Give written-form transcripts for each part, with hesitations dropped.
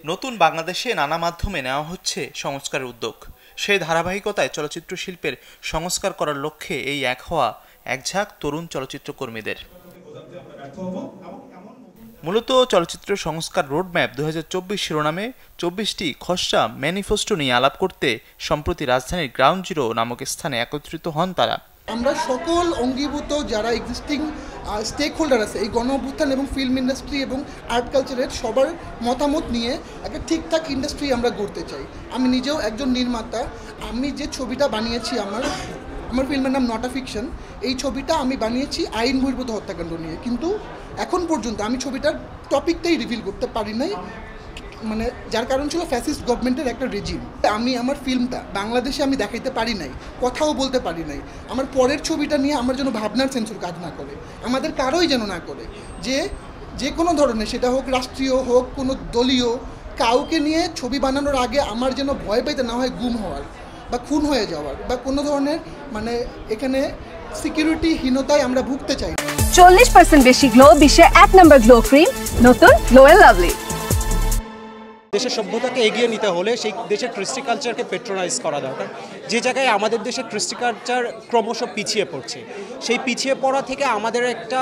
নতুন বাংলাদেশে নানা মাধ্যমে নেওয়া হচ্ছে সংস্কারের উদ্যোগ। সেই ধারাবাহিকতায় চলচ্চিত্র শিল্পের সংস্কার করার লক্ষ্যে এই এক হওয়া একঝাঁক তরুণ চলচ্চিত্র কর্মীদের। মূলত চলচ্চিত্র সংস্কার রোডম্যাপ 2024 শিরোনামে 24টি খসড়া ম্যানিফেস্টো নিয়ে আলাপ করতে সম্প্রতি রাজধানীর গ্রাউন্ড জিরো নামক স্থানে একত্রিত হন তারা। আমরা সকল অঙ্গীভূত যারা এক্সিস্টিং স্টেক হোল্ডার আছে এই গণ অভ্যুত্থান এবং ফিল্ম ইন্ডাস্ট্রি এবং আর্ট কালচারের সবার মতামত নিয়ে একটা ঠিকঠাক ইন্ডাস্ট্রি আমরা গড়তে চাই। আমি নিজেও একজন নির্মাতা। আমি যে ছবিটা বানিয়েছি আমার ফিল্মের নাম নট আ ফিকশন। এই ছবিটা আমি বানিয়েছি আইন বহির্ভূত হত্যাকাণ্ড নিয়ে, কিন্তু এখন পর্যন্ত আমি ছবিটার টপিকটাই রিভিল করতে পারি নাই, মানে যার কারণ ছিল ফ্যাসিস্ট গভর্নমেন্টের একটা রেজিম। আমি আমার ফিল্মটা বাংলাদেশে আমি দেখাইতে পারি নাই, কথাও বলতে পারি নাই। আমার পরের ছবিটা নিয়ে আমার যেন ভাবনার সেন্সর কাজ না করে, আমাদের কারোই যেন না করে, যে কোনো ধরনের, সেটা হোক রাষ্ট্রীয় হোক কোনো দলীয়, কাউকে নিয়ে ছবি বানানোর আগে আমার যেন ভয় পাইতে না হয় গুম হওয়ার বা খুন হয়ে যাওয়ার বা কোনো ধরনের, মানে এখানে সিকিউরিটিহীনতায় আমরা ভুগতে চাই। 40% বেশি গ্লো, বিশ্বের 1 নম্বর গ্লো ক্রিম, নতুন গ্লো এন্ড লাভলি। দেশের সভ্যতাকে এগিয়ে নিতে হলে সেই দেশের কৃষ্টি কালচারকে পেট্রোনাইজ করা দরকার। যে জায়গায় আমাদের দেশের কৃষ্টি কালচার ক্রমশ পিছিয়ে পড়ছে, সেই পিছিয়ে পড়া থেকে আমাদের একটা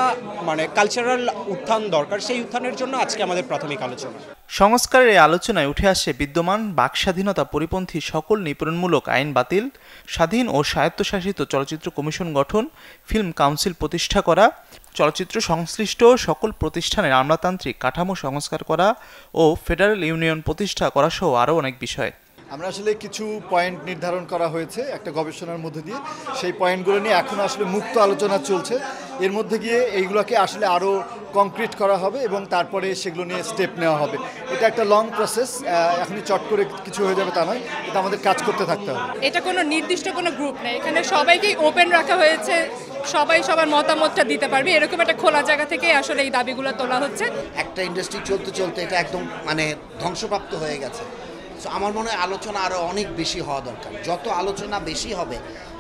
কালচারাল উত্থান দরকার। সেই উত্থানের জন্য আজকে আমাদের প্রাথমিক আলোচনা। সংস্কারের এই আলোচনায় উঠে আসে বিদ্যমান বাকস্বাধীনতা পরিপন্থী সকল নিপীড়নমূলক আইন বাতিল, স্বাধীন ও স্বায়ত্তশাসিত চলচ্চিত্র কমিশন গঠন, ফিল্ম কাউন্সিল প্রতিষ্ঠা করা, চলচ্চিত্র সংশ্লিষ্ট সকল প্রতিষ্ঠানের আমলাতান্ত্রিক কাঠামো সংস্কার করা ও ফেডারেল ইউনিয়ন প্রতিষ্ঠা করা সহ আরও অনেক বিষয়। আমরা আসলে কিছু পয়েন্ট নির্ধারণ করা হয়েছে একটা গবেষণার মধ্যে দিয়ে। সেই পয়েন্টগুলো নিয়ে এখন আসলে মুক্ত আলোচনা চলছে। এর মধ্যে গিয়ে এইগুলোকে আসলে আরও কংক্রিট করা হবে এবং তারপরে সেগুলো নিয়ে স্টেপ নেওয়া হবে। এটা একটা লং প্রসেস, এখনই চট করে কিছু হয়ে যাবে তা নয়, এটা আমাদের কাজ করতে থাকতে হবে। এটা কোনো নির্দিষ্ট কোনো গ্রুপ নেই, এখানে সবাইকেই ওপেন রাখা হয়েছে, সবাই সবার মতামতটা দিতে পারবে, এরকম একটা খোলা জায়গা থেকে আসলে এই দাবিগুলো তোলা হচ্ছে। একটা ইন্ডাস্ট্রি চলতে চলতে এটা একদম ধ্বংসপ্রাপ্ত হয়ে গেছে। সো আমার মনে হয় আলোচনা আরও অনেক বেশি হওয়া দরকার। যত আলোচনা বেশি হবে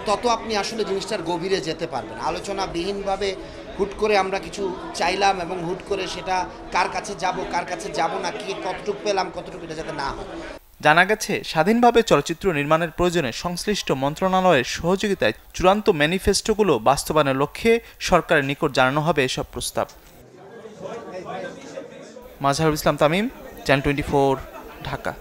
তত আপনি আসলে জিনিসটার গভীরে যেতে পারবেন। আলোচনাবিহীনভাবে হুট করে আমরা কিছু চাইলাম এবং হুট করে সেটা কার কাছে যাব না, কি কতটুকু পেলাম কতটুকু, এটা যাতে না হয়। জানা গেছে, স্বাধীনভাবে চলচ্চিত্র নির্মাণের প্রয়োজনে সংশ্লিষ্ট মন্ত্রণালয়ের সহযোগিতায় চূড়ান্ত ম্যানিফেস্টোগুলো বাস্তবায়নের লক্ষ্যে সরকারের নিকট জানানো হবে এসব প্রস্তাব। মাজহারুল ইসলাম তামিম, চ্যানেল 24, ঢাকা।